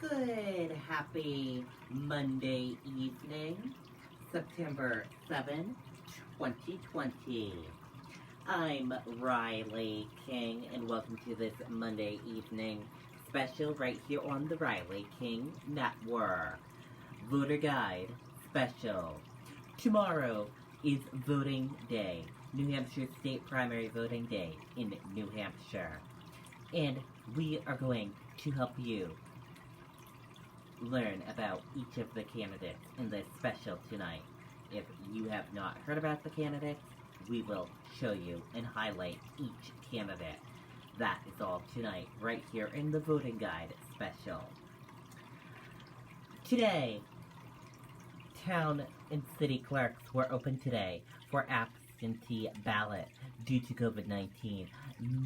Good, happy Monday evening, September 7, 2020. I'm Riley King, and welcome to this Monday evening special right here on the Riley King Network. Voter Guide Special. Tomorrow is voting day, New Hampshire State Primary Voting Day in New Hampshire. And we are going to help you learn about each of the candidates in this special tonight. If you have not heard about the candidates, we will show you and highlight each candidate. That is all tonight, right here in the Voting Guide special. Today, town and city clerks were open today for absentee ballot due to COVID-19.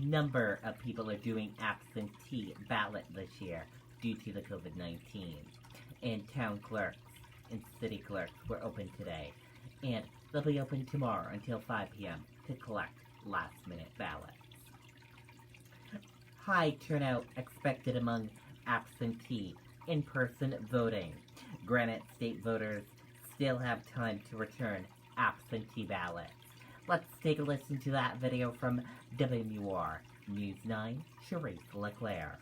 Number of people are doing absentee ballot this year due to the COVID-19. And town clerks and city clerks were open today. And they'll be open tomorrow until 5 p.m. to collect last-minute ballots. High turnout expected among absentee in-person voting. Granite State voters still have time to return absentee ballots. Let's take a listen to that video from WMUR News 9, Cherise Leclerc.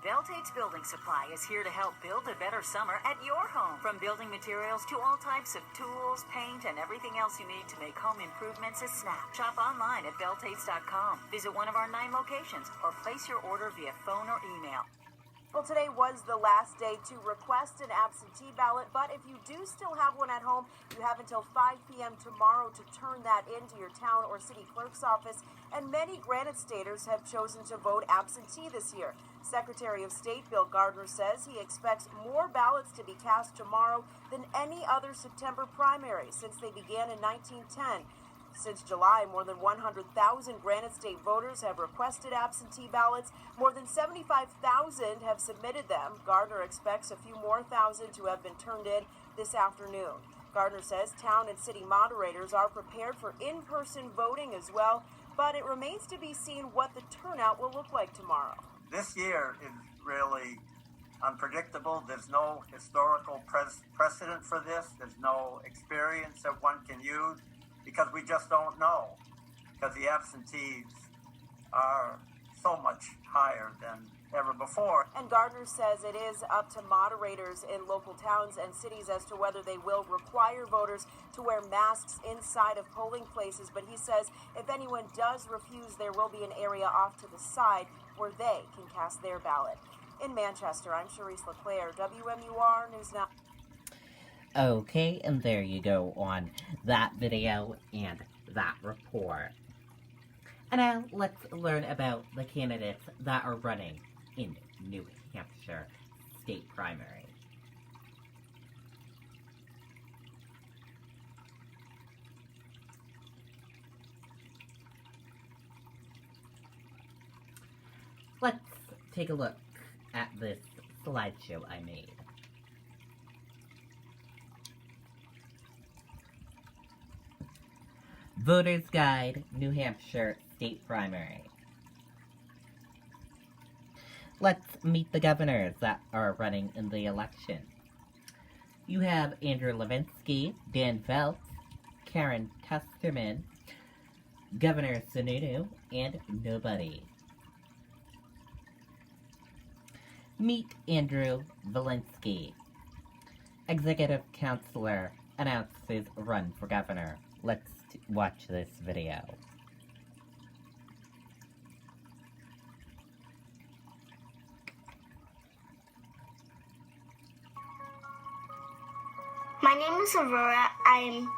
Veltate's Building Supply is here to help build a better summer at your home. From building materials to all types of tools, paint, and everything else you need to make home improvements a snap. Shop online at veltates.com. Visit one of our 9 locations or place your order via phone or email. Well, today was the last day to request an absentee ballot, but if you do still have one at home, you have until 5 p.m. tomorrow to turn that into your town or city clerk's office, and many Granite Staters have chosen to vote absentee this year. Secretary of State Bill Gardner says he expects more ballots to be cast tomorrow than any other September primary since they began in 1910. Since July, more than 100,000 Granite State voters have requested absentee ballots. More than 75,000 have submitted them. Gardner expects a few more thousand to have been turned in this afternoon. Gardner says town and city moderators are prepared for in-person voting as well, but it remains to be seen what the turnout will look like tomorrow. This year is really unpredictable. There's no historical precedent for this. There's no experience that one can use because we just don't know, because the absentees are so much higher than ever before. And Gardner says it is up to moderators in local towns and cities as to whether they will require voters to wear masks inside of polling places. But he says if anyone does refuse, there will be an area off to the side where they can cast their ballot. In Manchester, I'm Cherise Leclerc, WMUR News 9. Okay, and there you go on that video and that report. And now let's learn about the candidates that are running in New Hampshire State Primary. Let's take a look at this slideshow I made. Voter's Guide, New Hampshire State Primary. Let's meet the governors that are running in the election. You have Andrew Levinsky, Dan Veltz, Karen Testerman, Governor Sununu, and nobody. Meet Andrew Valinsky. Executive Counselor announces run for governor. Let's watch this video. My name is Aurora. I'm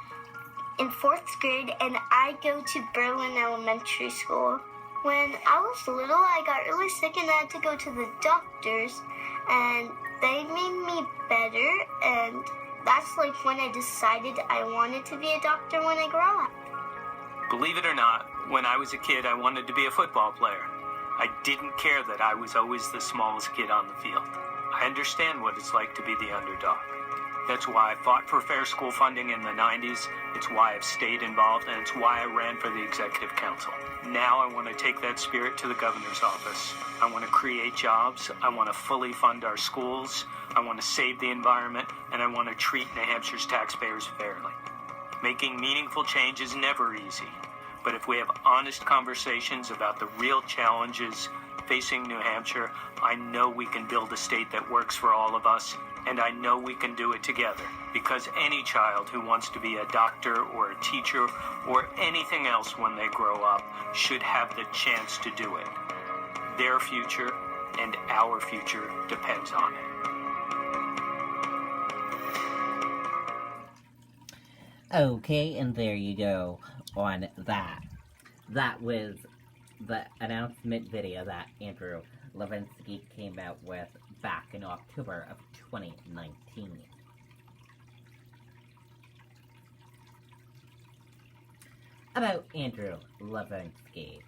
in 4th grade and I go to Berlin Elementary School. When I was little, I got really sick and I had to go to the doctors, and they made me better, and that's like when I decided I wanted to be a doctor when I grow up. Believe it or not, when I was a kid, I wanted to be a football player. I didn't care that I was always the smallest kid on the field. I understand what it's like to be the underdog. That's why I fought for fair school funding in the 90s. It's why I've stayed involved, and it's why I ran for the executive council. Now I want to take that spirit to the governor's office. I want to create jobs. I want to fully fund our schools. I want to save the environment, and I want to treat New Hampshire's taxpayers fairly. Making meaningful change is never easy, but if we have honest conversations about the real challenges facing New Hampshire, I know we can build a state that works for all of us, and I know we can do it together, because any child who wants to be a doctor or a teacher or anything else when they grow up should have the chance to do it. Their future and our future depends on it. Okay, and there you go on that. That was the announcement video that Andrew Levinsky came out with back in October of 2019. About Andrew Levinsky.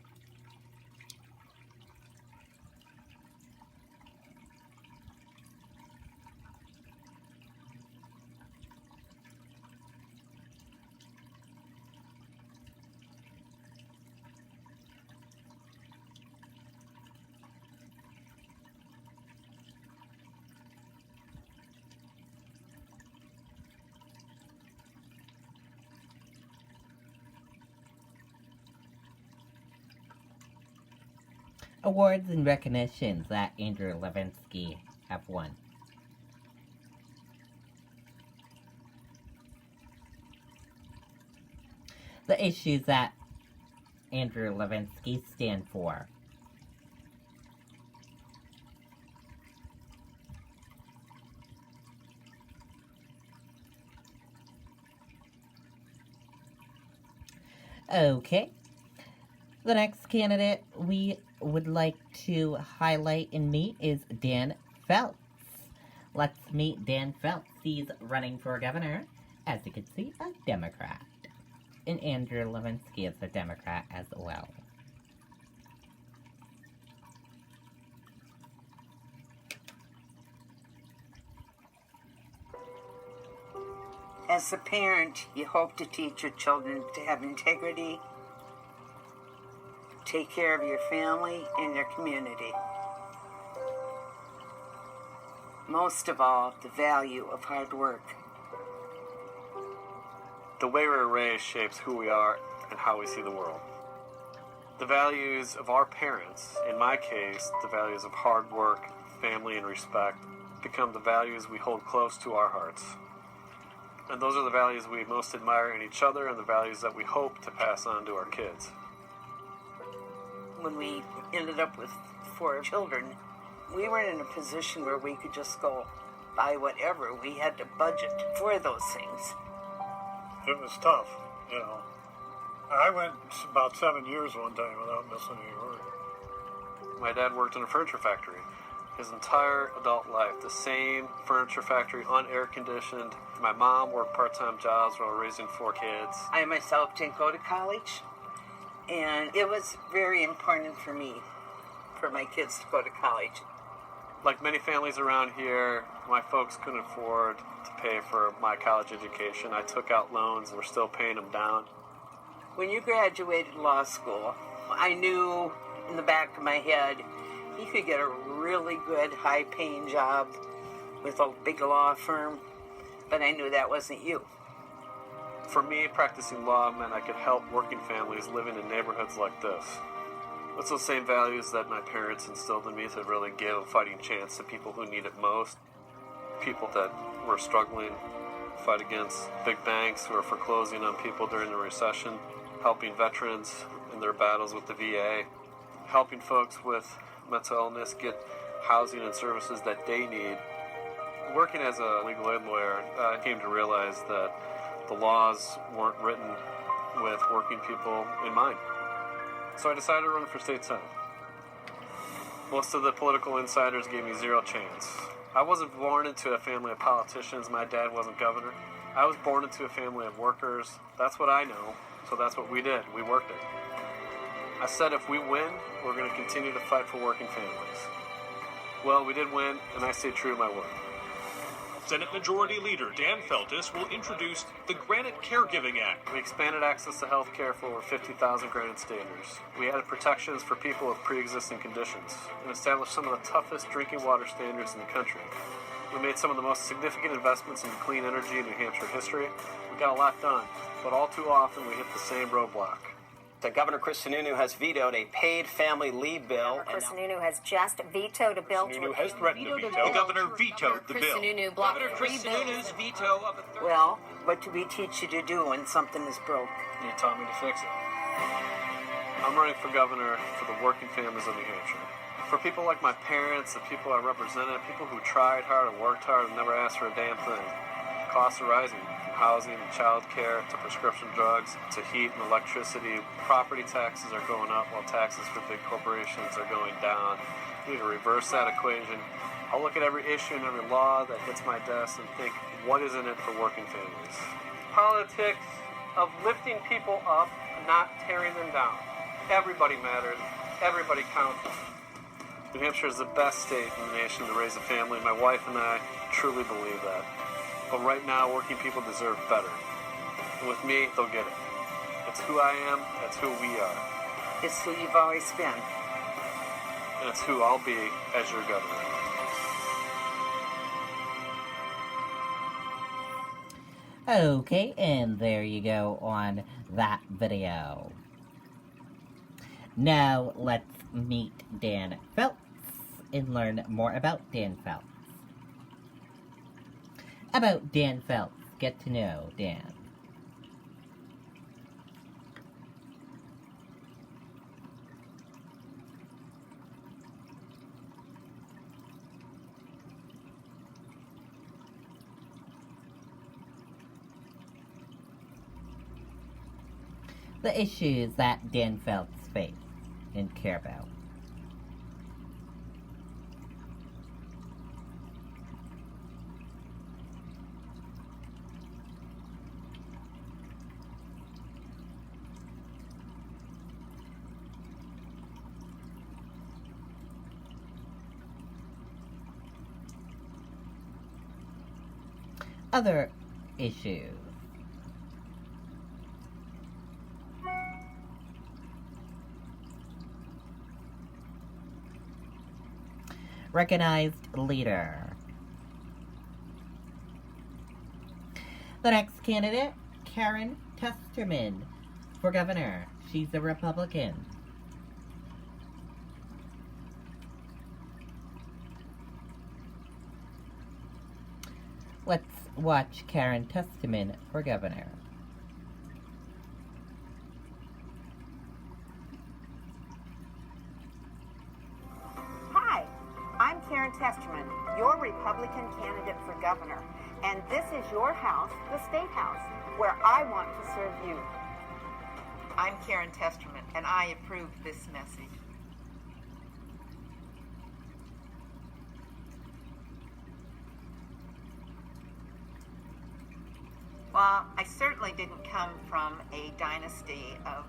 Awards and recognitions that Andrew Levinsky have won. The issues that Andrew Levinsky stand for. Okay. The next candidate we would like to highlight and meet is Dan Phelps. Let's meet Dan Phelps. He's running for governor, as you can see, a Democrat. And Andrew Levinsky is a Democrat as well. As a parent, you hope to teach your children to have integrity, take care of your family and your community. Most of all, the value of hard work. The way we're raised shapes who we are and how we see the world. The values of our parents, in my case, the values of hard work, family, and respect, become the values we hold close to our hearts. And those are the values we most admire in each other and the values that we hope to pass on to our kids. When we ended up with 4 children, we weren't in a position where we could just go buy whatever. We had to budget for those things. It was tough, you know. I went about 7 years one time without missing any work. My dad worked in a furniture factory his entire adult life. The same furniture factory, unair conditioned. My mom worked part-time jobs while raising 4 kids. I myself didn't go to college, and it was very important for me, for my kids to go to college. Like many families around here, my folks couldn't afford to pay for my college education. I took out loans and we're still paying them down. When you graduated law school, I knew in the back of my head you could get a really good, high-paying job with a big law firm, but I knew that wasn't you. For me, practicing law meant I could help working families living in neighborhoods like this. It's those same values that my parents instilled in me to really give a fighting chance to people who need it most. People that were struggling, fight against big banks who are foreclosing on people during the recession, helping veterans in their battles with the VA, helping folks with mental illness get housing and services that they need. Working as a legal aid lawyer, I came to realize that the laws weren't written with working people in mind. So I decided to run for state senate. Most of the political insiders gave me zero chance. I wasn't born into a family of politicians. My dad wasn't governor. I was born into a family of workers. That's what I know, so that's what we did. We worked it. I said if we win, we're going to continue to fight for working families. Well, we did win, and I stay true to my word. Senate Majority Leader Dan Feltus will introduce the Granite Caregiving Act. We expanded access to health care for over 50,000 Granite Staters. We added protections for people with pre-existing conditions and established some of the toughest drinking water standards in the country. We made some of the most significant investments in clean energy in New Hampshire history. We got a lot done, but all too often we hit the same roadblock. Governor Chris Sununu has vetoed a paid family leave bill. Chris Sununu has just vetoed a bill Sununu has threatened to veto. The governor vetoed the bill. Governor Chris Sununu's veto of a third. Well, what do we teach you to do when something is broke? You taught me to fix it. I'm running for governor for the working families of New Hampshire. For people like my parents, the people I represented, people who tried hard and worked hard and never asked for a damn thing. Costs are rising. Housing and child care to prescription drugs to heat and electricity. Property taxes are going up while taxes for big corporations are going down. We need to reverse that equation. I'll look at every issue and every law that hits my desk and think, what is in it for working families? Politics of lifting people up and not tearing them down. Everybody matters. Everybody counts. New Hampshire is the best state in the nation to raise a family. My wife and I truly believe that. But right now, working people deserve better. And with me, they'll get it. It's who I am, that's who we are. It's who you've always been. And it's who I'll be as your governor. Okay, and there you go on that video. Now, let's meet Dan Felts and learn more about Dan Felts. About Dan Felts. Get to know Dan. The issues that Dan Felts face and care about. Other issues. Recognized leader. The next candidate, Karen Testerman, for governor. She's a Republican. Let's watch Karen Testerman for governor. Hi, I'm Karen Testerman, your Republican candidate for governor, and this is your house, the State House, where I want to serve you. I'm Karen Testerman, and I approve this message. Well, I certainly didn't come from a dynasty of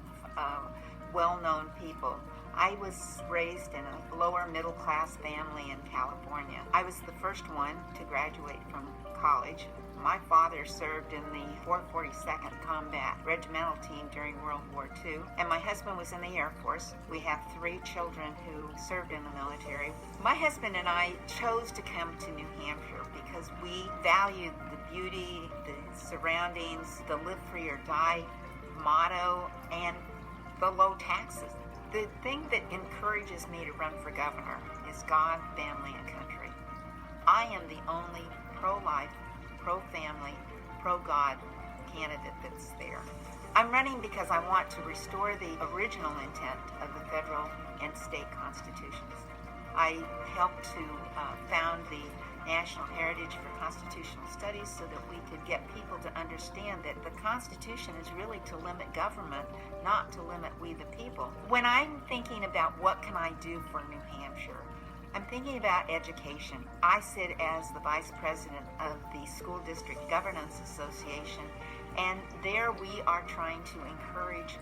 well-known people. I was raised in a lower middle-class family in California. I was the first one to graduate from college. My father served in the 442nd Combat Regimental Team during World War II, and my husband was in the Air Force. We have 3 children who served in the military. My husband and I chose to come to New Hampshire because we valued the beauty, the surroundings, the live free or die motto, and the low taxes. The thing that encourages me to run for governor is God, family, and country. I am the only pro-life, pro-family, pro-God candidate that's there. I'm running because I want to restore the original intent of the federal and state constitutions. I helped to found the National Heritage for Constitutional Studies so that we could get people to understand that the Constitution is really to limit government, not to limit we the people. When I'm thinking about what can I do for New Hampshire, I'm thinking about education. I sit as the vice president of the School District Governance Association, and there we are trying to encourage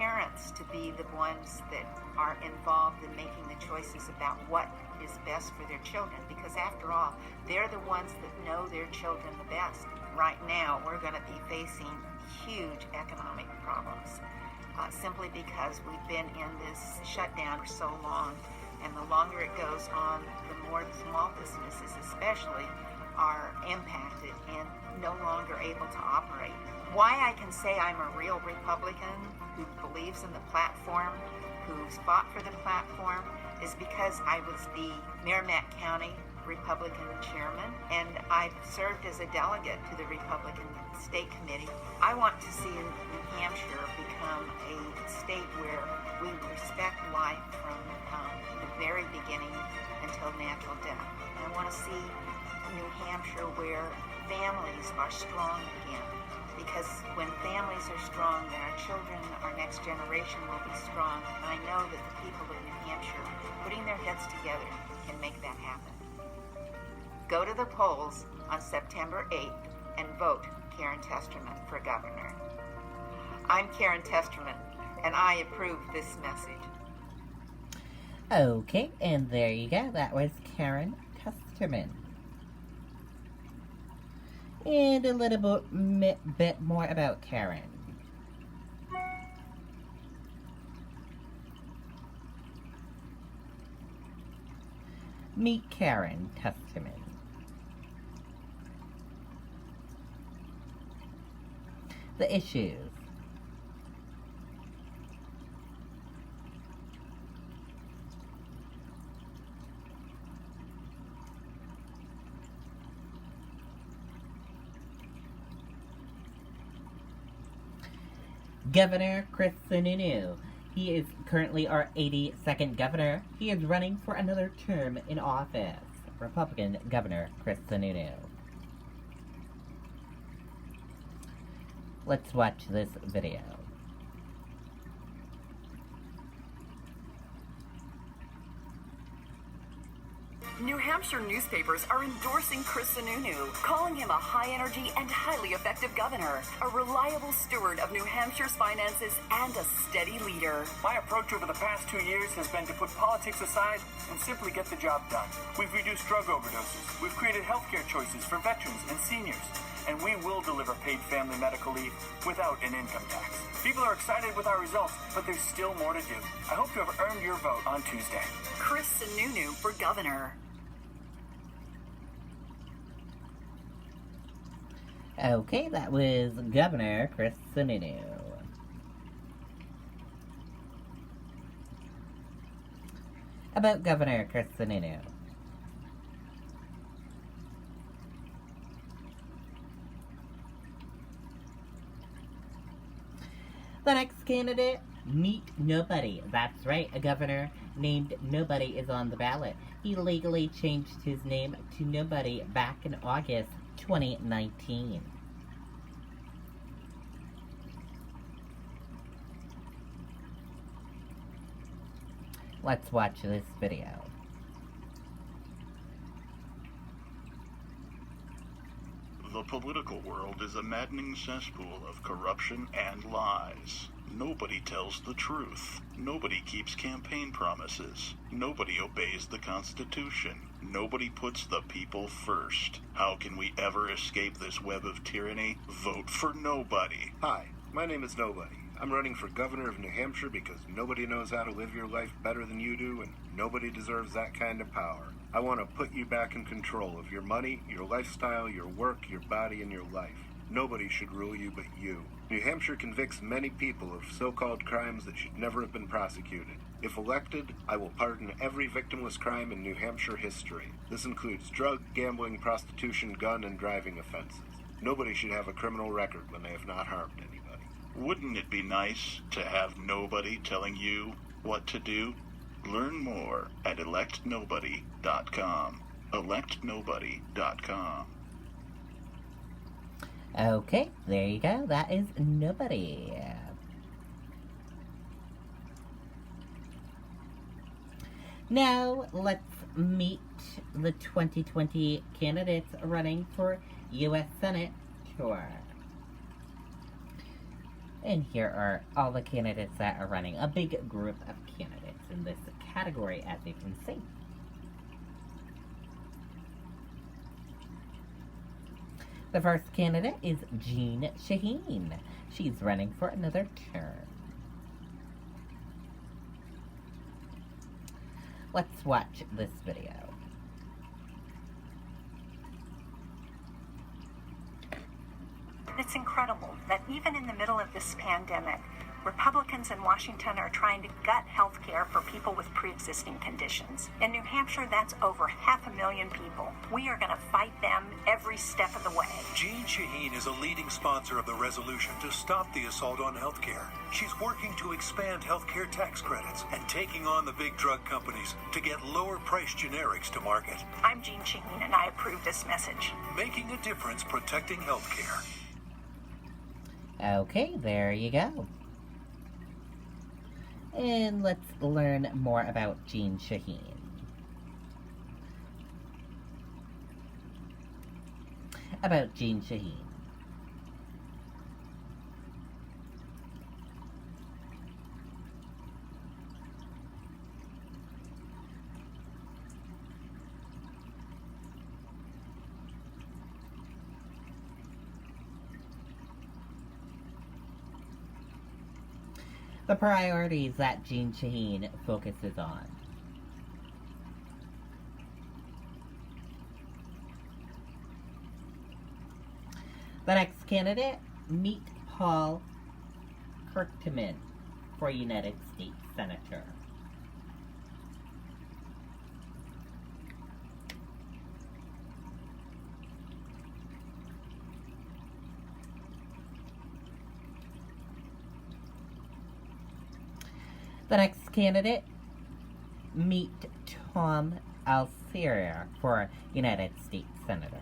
parents to be the ones that are involved in making the choices about what is best for their children, because after all, they're the ones that know their children the best. Right now, we're going to be facing huge economic problems simply because we've been in this shutdown for so long, and the longer it goes on, the more the small businesses especially are impacted and no longer able to operate. Why I can say I'm a real Republican who believes in the platform, who's fought for the platform, is because I was the Merrimack County Republican chairman, and I've served as a delegate to the Republican State Committee. I want to see New Hampshire become a state where we respect life from the very beginning until natural death. I want to see New Hampshire where families are strong again, because when families are strong, then our children, our next generation will be strong, and I know that the people of New Hampshire, putting their heads together, can make that happen. Go to the polls on September 8th and vote Karen Testerman for governor. I'm Karen Testerman, and I approve this message. Okay, and there you go. That was Karen Testerman. And a little bit more about Karen. Meet Karen Testerman. The issues. Governor Chris Sununu. He is currently our 82nd governor. He is running for another term in office. Republican Governor Chris Sununu. Let's watch this video. New Hampshire newspapers are endorsing Chris Sununu, calling him a high-energy and highly effective governor, a reliable steward of New Hampshire's finances, and a steady leader. My approach over the past 2 years has been to put politics aside and simply get the job done. We've reduced drug overdoses. We've created healthcare choices for veterans and seniors. And we will deliver paid family medical leave without an income tax. People are excited with our results, but there's still more to do. I hope to have earned your vote on Tuesday. Chris Sununu for governor. Okay, that was Governor Chris Sununu. About Governor Chris Sununu. The next candidate, Meet Nobody. That's right, a governor named Nobody is on the ballot. He legally changed his name to Nobody back in August 2019. Let's watch this video. The political world is a maddening cesspool of corruption and lies. Nobody tells the truth. Nobody keeps campaign promises. Nobody obeys the Constitution. Nobody puts the people first. How can we ever escape this web of tyranny? Vote for nobody. Hi, my name is Nobody. I'm running for governor of New Hampshire because nobody knows how to live your life better than you do, and nobody deserves that kind of power. I want to put you back in control of your money, your lifestyle, your work, your body, and your life. Nobody should rule you but you. New Hampshire convicts many people of so-called crimes that should never have been prosecuted. If elected, I will pardon every victimless crime in New Hampshire history. This includes drug, gambling, prostitution, gun, and driving offenses. Nobody should have a criminal record when they have not harmed anybody. Wouldn't it be nice to have nobody telling you what to do? Learn more at electnobody.com. electnobody.com. Okay, there you go. That is Nobody. Now, let's meet the 2020 candidates running for U.S. Senate tour. And here are all the candidates that are running. A big group of candidates in this category, as you can see. The first candidate is Jeanne Shaheen. She's running for another term. Let's watch this video. It's incredible that even in the middle of this pandemic, Republicans in Washington are trying to gut health care for people with pre-existing conditions. In New Hampshire, that's over 500,000 people. We are going to fight them every step of the way. Jeanne Shaheen is a leading sponsor of the resolution to stop the assault on health care. She's working to expand health care tax credits and taking on the big drug companies to get lower-priced generics to market. I'm Jeanne Shaheen, and I approve this message. Making a difference protecting health care. Okay, there you go. And let's learn more about Jeanne Shaheen. About Jeanne Shaheen. The priorities that Jeanne Shaheen focuses on. The next candidate, meet Paul Kirkman for United States Senator. The next candidate, meet Tom Alfieri for United States Senator.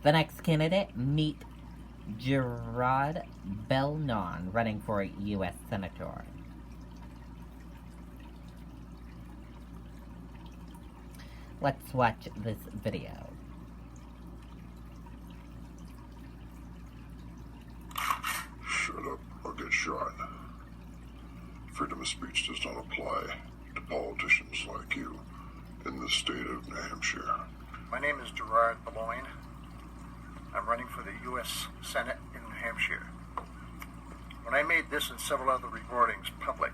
The next candidate, meet Gerard Belnon, running for U.S. Senator. Let's watch this video. Shut up or get shot. Freedom of speech does not apply to politicians like you in the state of New Hampshire. My name is Gerard Belloin. I'm running for the U.S. Senate in New Hampshire. When I made this and several other recordings public,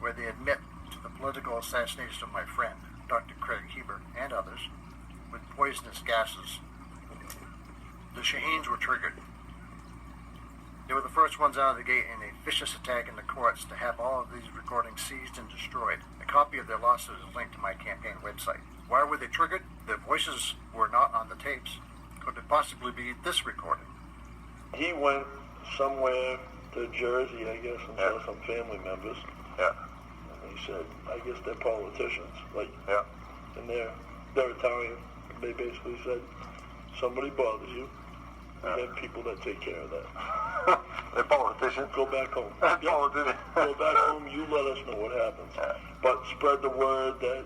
where they admit to the political assassination of my friend, Dr. Craig Heber, and others, with poisonous gases, the Shaheens were triggered. They were the first ones out of the gate in a vicious attack in the courts to have all of these recordings seized and destroyed. A copy of their lawsuit is linked to my campaign website. Why were they triggered? Their voices were not on the tapes. Could it possibly be this recording? He went somewhere to Jersey, I guess, and saw some family members. Yeah. And he said, I guess they're politicians. Like, yeah. And they're Italian. They basically said, somebody bothers you. We have people that take care of that. They're politicians. Go back home. Politicians. Go back home. You let us know what happens. Yeah. But spread the word that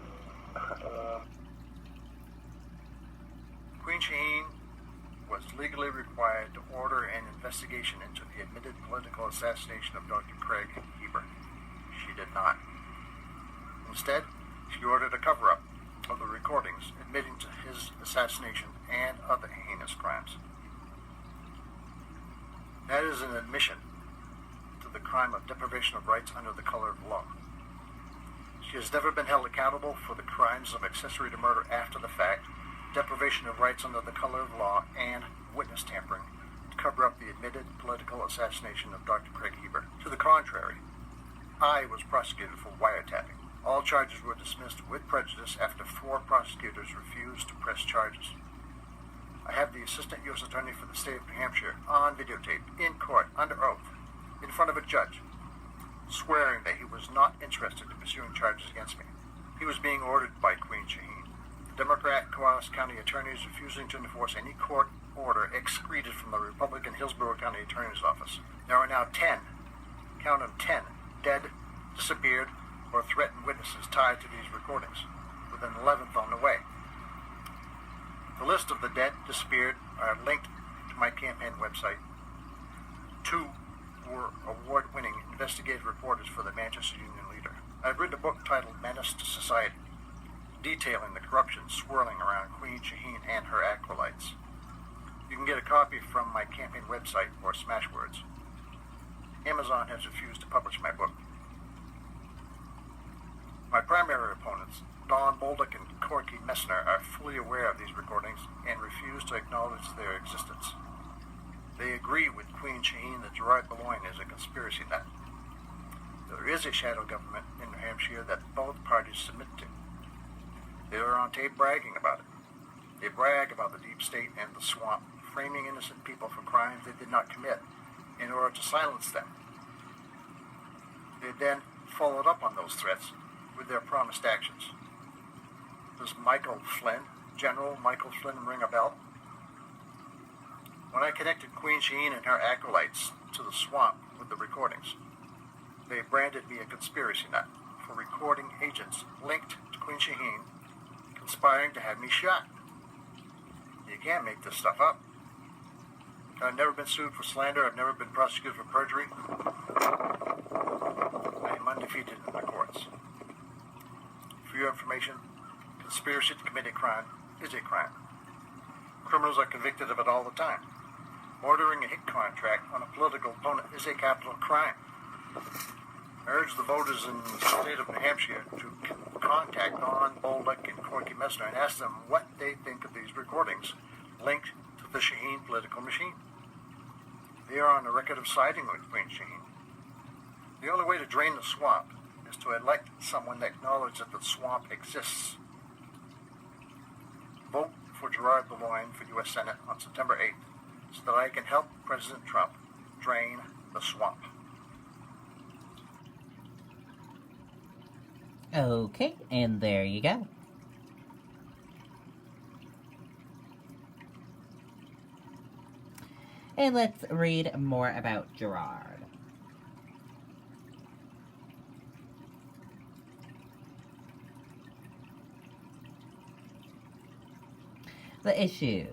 Queen Shaheen was legally required to order an investigation into the admitted political assassination of Dr. Craig Heber. She did not. Instead, she ordered a cover-up of the recordings admitting to his assassination and other heinous crimes. That is an admission to the crime of deprivation of rights under the color of law. She has never been held accountable for the crimes of accessory to murder after the fact, deprivation of rights under the color of law, and witness tampering to cover up the admitted political assassination of Dr. Craig Heber. To the contrary, I was prosecuted for wiretapping. All charges were dismissed with prejudice after 4 prosecutors refused to press charges. I have the Assistant U.S. Attorney for the state of New Hampshire on videotape, in court, under oath, in front of a judge, swearing that he was not interested in pursuing charges against me. He was being ordered by Queen Shaheen. The Democrat Coos County Attorney is refusing to enforce any court order excreted from the Republican Hillsborough County Attorney's Office. There are now 10, count them 10, dead, disappeared, or threatened witnesses tied to these recordings. with an 11th on the way. The list of the dead disappeared are linked to my campaign website. 2 were award-winning investigative reporters for the Manchester Union Leader. I've written a book titled Menace to Society, detailing the corruption swirling around Queen Shaheen and her acolytes. You can get a copy from my campaign website or Smashwords. Amazon has refused to publish my book. My primary opponents, Don Bolduc and Corky Messner, are fully aware of these recordings and refuse to acknowledge their existence. They agree with Queen Shaheen that Gerard Boulogne is a conspiracy nut. There is a shadow government in New Hampshire that both parties submit to. They are on tape bragging about it. They brag about the deep state and the swamp, framing innocent people for crimes they did not commit in order to silence them. They then followed up on those threats with their promised actions. Does Michael Flynn, General Michael Flynn, ring a bell? When I connected Queen Shaheen and her acolytes to the swamp with the recordings, they branded me a conspiracy nut for recording agents linked to Queen Shaheen conspiring to have me shot. You can't make this stuff up. I've never been sued for slander. I've never been prosecuted for perjury. I am undefeated in the courts. For your information, conspiracy to commit a crime is a crime. Criminals are convicted of it all the time. Ordering a hit contract on a political opponent is a capital crime. I urge the voters in the state of New Hampshire to contact Don Bolduc and Corky Messner and ask them what they think of these recordings linked to the Shaheen political machine. They are on the record of siding with Queen Shaheen. The only way to drain the swamp is to elect someone that acknowledges that the swamp exists. Vote for Gerard Boulogne for U.S. Senate on September 8th so that I can help President Trump drain the swamp. Okay, and there you go. And let's read more about Gerard. The issues.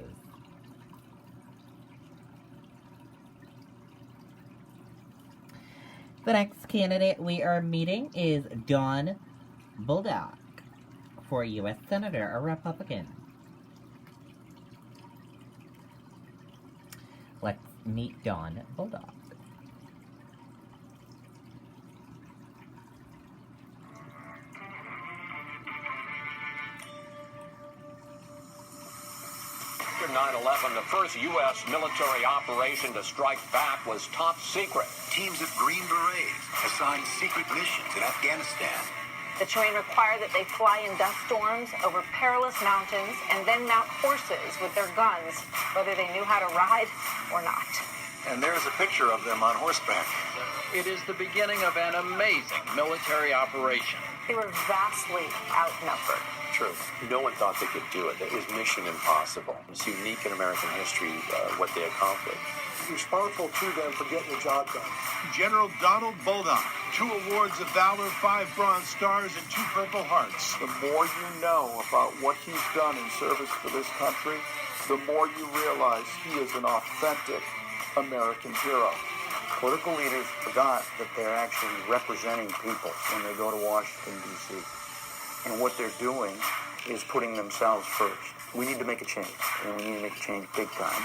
The next candidate we are meeting is Don Bolduc for U.S. Senator, a Republican. Let's meet Don Bolduc. After 9/11, the first U.S. military operation to strike back was top secret. Teams of Green Berets assigned secret missions in Afghanistan. The terrain required that they fly in dust storms over perilous mountains and then mount horses with their guns, whether they knew how to ride or not. And there's a picture of them on horseback. It is the beginning of an amazing military operation. They were vastly outnumbered. True. No one thought they could do it. It was mission impossible. It's unique in American history what they accomplished. Responsible to them for getting the job done. General Donald Bolduc, 2 awards of valor, 5 Bronze Stars, and 2 Purple Hearts. The more you know about what he's done in service for this country, the more you realize he is an authentic American hero. Political leaders forgot that they're actually representing people when they go to Washington, D.C. And what they're doing is putting themselves first. We need to make a change, and we need to make a change big time.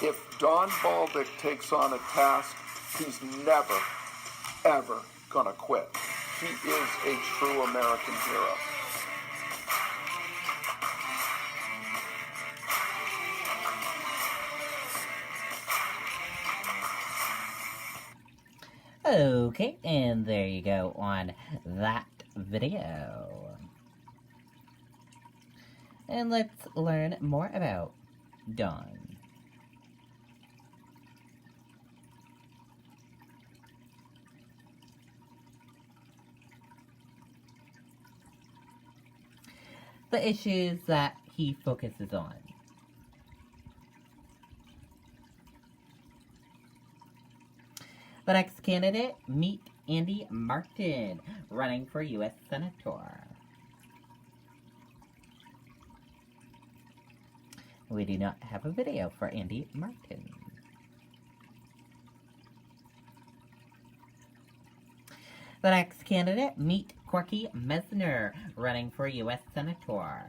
If Don Bolduc takes on a task, he's never, ever gonna quit. He is a true American hero. Okay, and there you go on that video. And let's learn more about Don. The issues that he focuses on. The next candidate, meet Andy Martin, running for U.S. Senator. We do not have a video for Andy Martin. The next candidate, meet Corky Messner, running for U.S. Senator.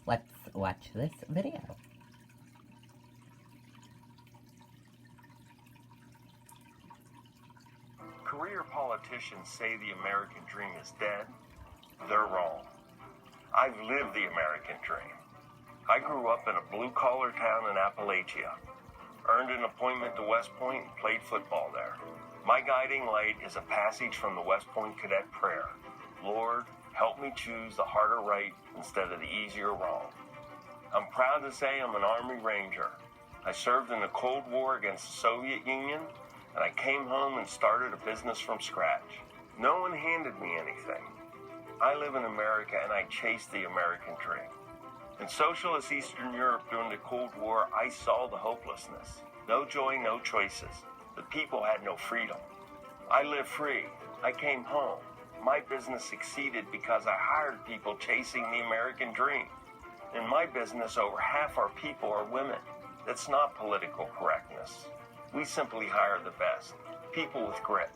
Let's watch this video. Career politicians say the American dream is dead. They're wrong. I've lived the American dream. I grew up in a blue-collar town in Appalachia, earned an appointment to West Point, and played football there. My guiding light is a passage from the West Point Cadet Prayer. Lord, help me choose the harder right instead of the easier wrong. I'm proud to say I'm an Army Ranger. I served in the Cold War against the Soviet Union, and I came home and started a business from scratch. No one handed me anything. I live in America, and I chase the American dream. In socialist Eastern Europe during the Cold War, I saw the hopelessness. No joy, no choices. The people had no freedom. I lived free. I came home. My business succeeded because I hired people chasing the American dream. In my business, over half our people are women. That's not political correctness. We simply hire the best, people with grit.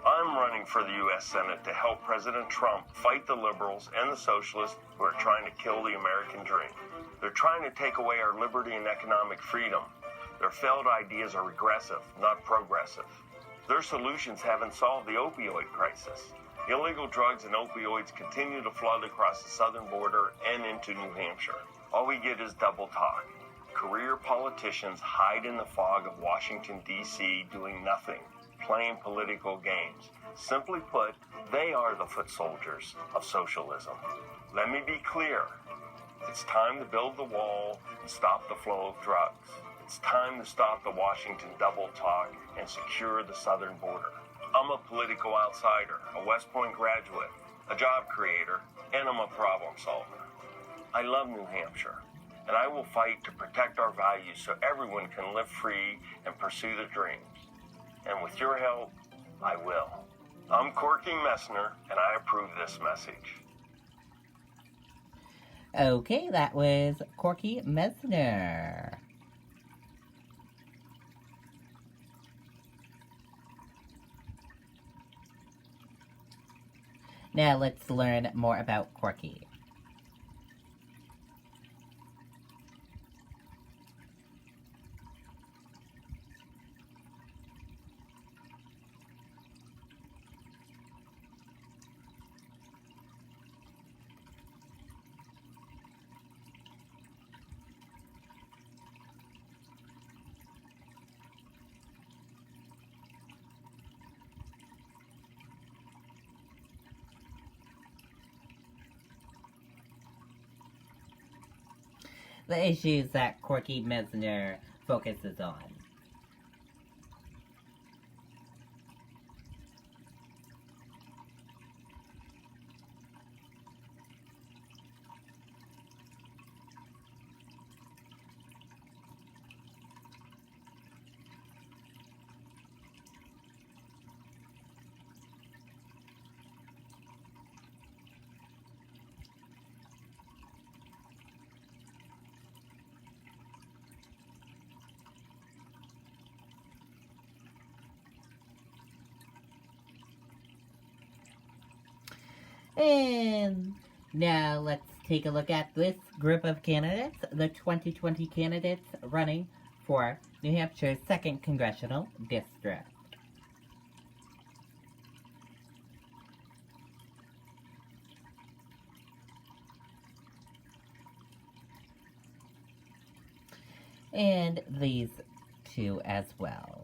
I'm running for the U.S. Senate to help President Trump fight the liberals and the socialists who are trying to kill the American dream. They're trying to take away our liberty and economic freedom. Their failed ideas are regressive, not progressive. Their solutions haven't solved the opioid crisis. Illegal drugs and opioids continue to flood across the southern border and into New Hampshire. All we get is double talk. Career politicians hide in the fog of Washington, D.C., doing nothing, playing political games. Simply put, they are the foot soldiers of socialism. Let me be clear. It's time to build the wall and stop the flow of drugs. It's time to stop the Washington double talk and secure the southern border. I'm a political outsider, a West Point graduate, a job creator, and I'm a problem solver. I love New Hampshire, and I will fight to protect our values so everyone can live free and pursue their dreams. And with your help, I will. I'm Corky Messner, and I approve this message. Okay, that was Corky Messner. Now let's learn more about Corky. The issues that Corky Messner focuses on. And now let's take a look at this group of candidates, the 2020 candidates running for New Hampshire's 2nd Congressional District. And these two as well.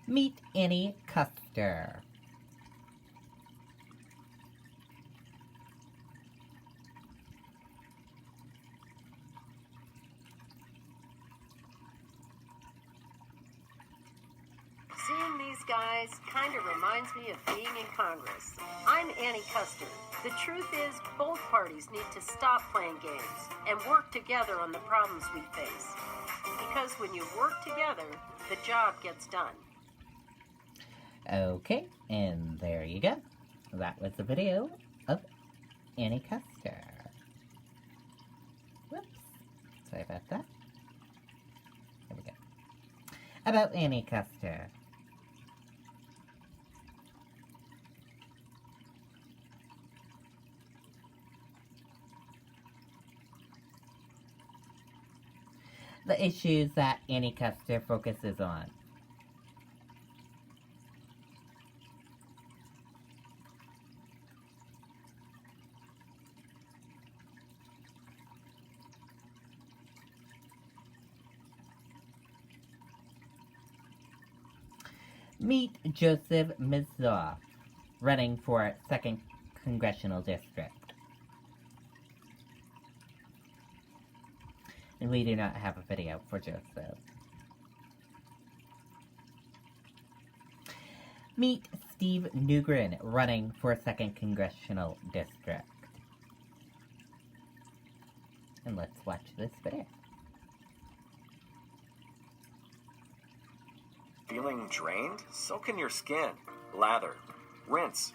Meet Annie Kuster. Seeing these guys kind of reminds me of being in Congress. I'm Annie Kuster. The truth is, both parties need to stop playing games and work together on the problems we face. Because when you work together, the job gets done. Okay, and there you go. That was the video of Annie Kuster. Whoops. Sorry about that. There we go. About Annie Kuster. The issues that Annie Kuster focuses on. Meet Joseph Mizdoff, running for 2nd Congressional District. And we do not have a video for Joseph. Meet Steve Nugren, running for 2nd Congressional District. And let's watch this video. Feeling drained? Soak in your skin. Lather. Rinse.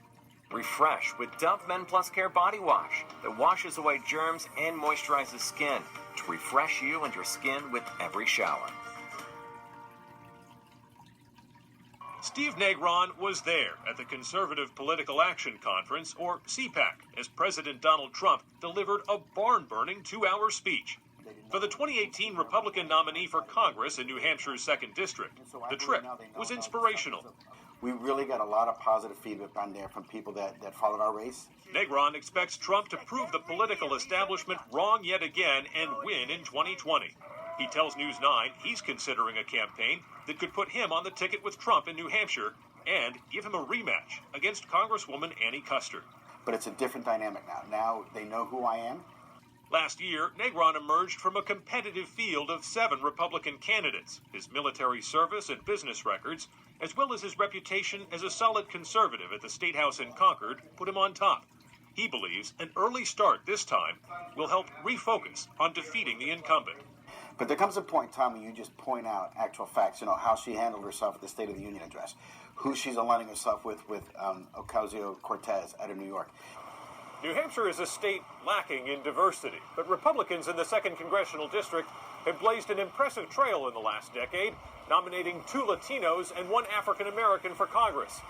Refresh with Dove Men Plus Care Body Wash that washes away germs and moisturizes skin to refresh you and your skin with every shower. Steve Negron was there at the Conservative Political Action Conference, or CPAC, as President Donald Trump delivered a barn-burning 2-hour speech. For the 2018 Republican nominee for Congress in New Hampshire's 2nd District, the trip was inspirational. We really got a lot of positive feedback on there from people that followed our race. Negron expects Trump to prove the political establishment wrong yet again and win in 2020. He tells News 9 he's considering a campaign that could put him on the ticket with Trump in New Hampshire and give him a rematch against Congresswoman Annie Kuster. But it's a different dynamic now. Now they know who I am. Last year, Negron emerged from a competitive field of 7 Republican candidates. His military service and business records, as well as his reputation as a solid conservative at the State House in Concord, put him on top. He believes an early start this time will help refocus on defeating the incumbent. But there comes a point in time when you just point out actual facts, how she handled herself at the State of the Union address, who she's aligning herself with Ocasio-Cortez out of New York. New Hampshire is a state lacking in diversity, but Republicans in the 2nd Congressional District have blazed an impressive trail in the last decade, nominating 2 Latinos and 1 African American for Congress.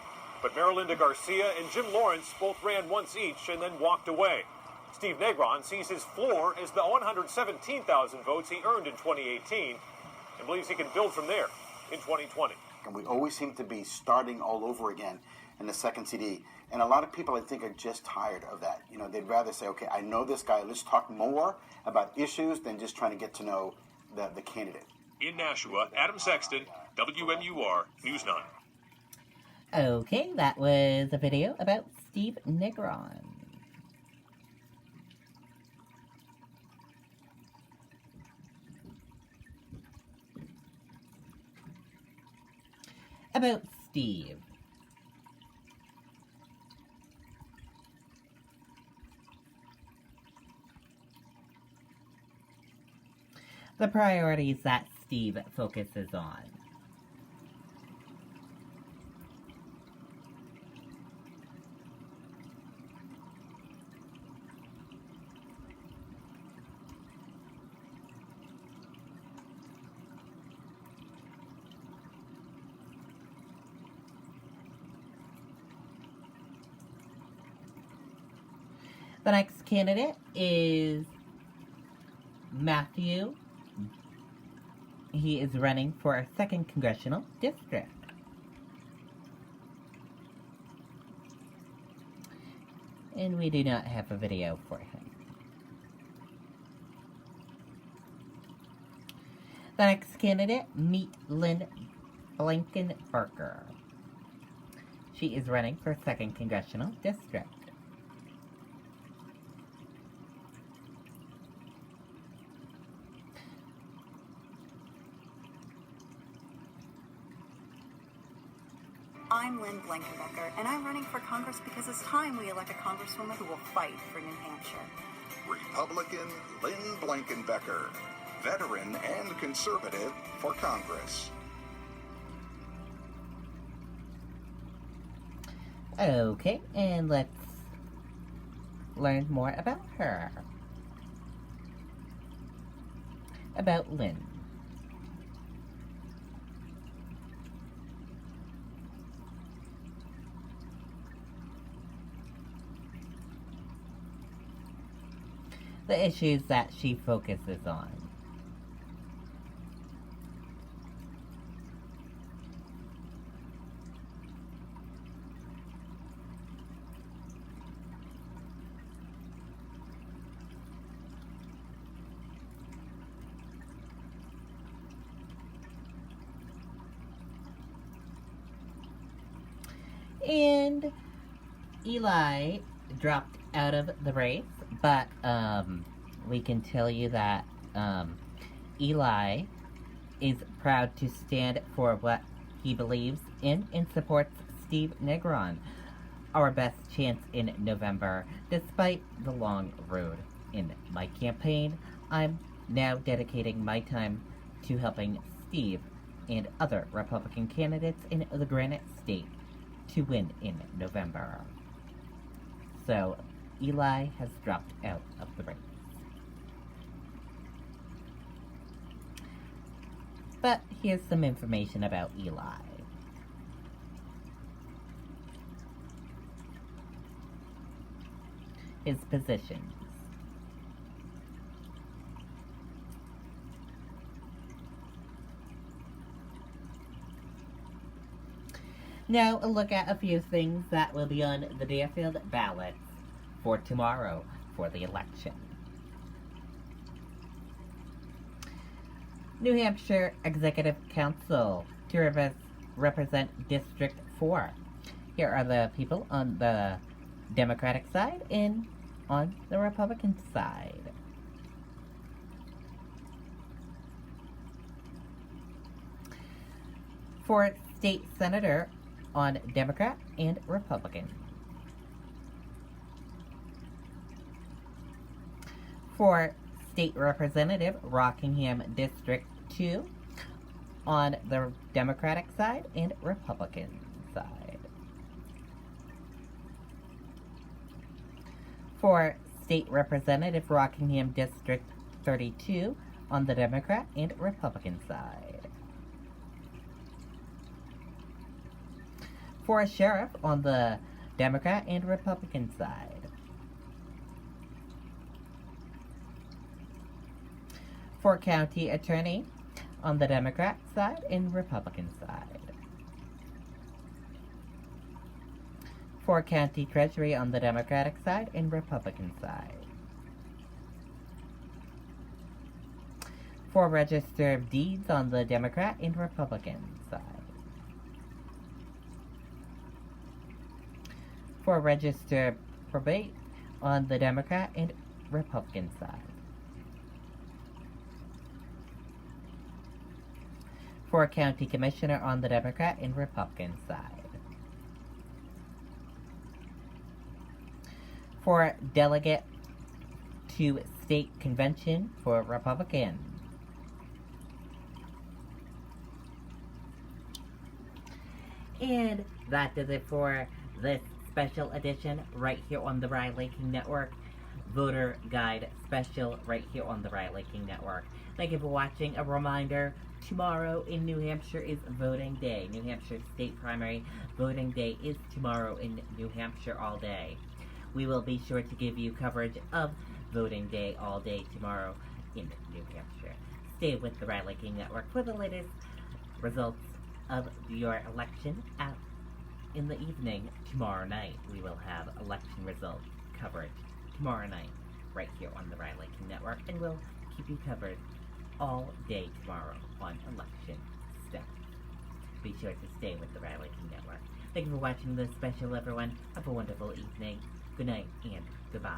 But Marilinda Garcia and Jim Lawrence both ran once each and then walked away. Steve Negron sees his floor as the 117,000 votes he earned in 2018 and believes he can build from there in 2020. And we always seem to be starting all over again in the 2nd CD. And a lot of people, I think, are just tired of that. They'd rather say, okay, I know this guy. Let's talk more about issues than just trying to get to know the candidate. In Nashua, Adam Sexton, WMUR News 9. Okay, that was a video about Steve Negron. About Steve. The priorities that Steve focuses on. The next candidate is Matthew. He is running for a 2nd Congressional District. And we do not have a video for him. The next candidate, meet Lynn Blankenbarger. She is running for 2nd Congressional District. I'm Lynn Blankenbecker, and I'm running for Congress because it's time we elect a congresswoman who will fight for New Hampshire. Republican Lynn Blankenbecker, veteran and conservative for Congress. Okay, and let's learn more about her. About Lynn. The issues that she focuses on. And Eli dropped out of the race, but we can tell you that Eli is proud to stand for what he believes in and supports Steve Negron, our best chance in November. Despite the long road in my campaign, I'm now dedicating my time to helping Steve and other Republican candidates in the Granite State to win in November. So, Eli has dropped out of the race. But here's some information about Eli. His positions. Now, a look at a few things that will be on the Deerfield ballot for tomorrow for the election. New Hampshire Executive Council to represent District 4. Here are the people on the Democratic side and on the Republican side. For State Senator on Democrat and Republican. For State Representative, Rockingham District 2 on the Democratic side and Republican side. For State Representative, Rockingham District 32 on the Democrat and Republican side. For a sheriff on the Democrat and Republican side. For county attorney on the Democrat side and Republican side. For county treasury on the Democratic side and Republican side. For register of deeds on the Democrat and Republican side. For register probate on the Democrat and Republican side. For county commissioner on the Democrat and Republican side. For delegate to state convention for Republican. And that does it for this special edition right here on the Riley King Network. Voter Guide Special right here on the Riley King Network. Thank you for watching. A reminder, tomorrow in New Hampshire is voting day. New Hampshire state primary voting day is tomorrow in New Hampshire all day. We will be sure to give you coverage of voting day all day tomorrow in New Hampshire. Stay with the Riley King Network for the latest results of your election. In the evening tomorrow night, we will have election results coverage tomorrow night right here on the Riley King Network, and we'll keep you covered all day tomorrow on election stuff. Be sure to stay with the Riley King Network. Thank you for watching this special, everyone. Have a wonderful evening. Good night and goodbye.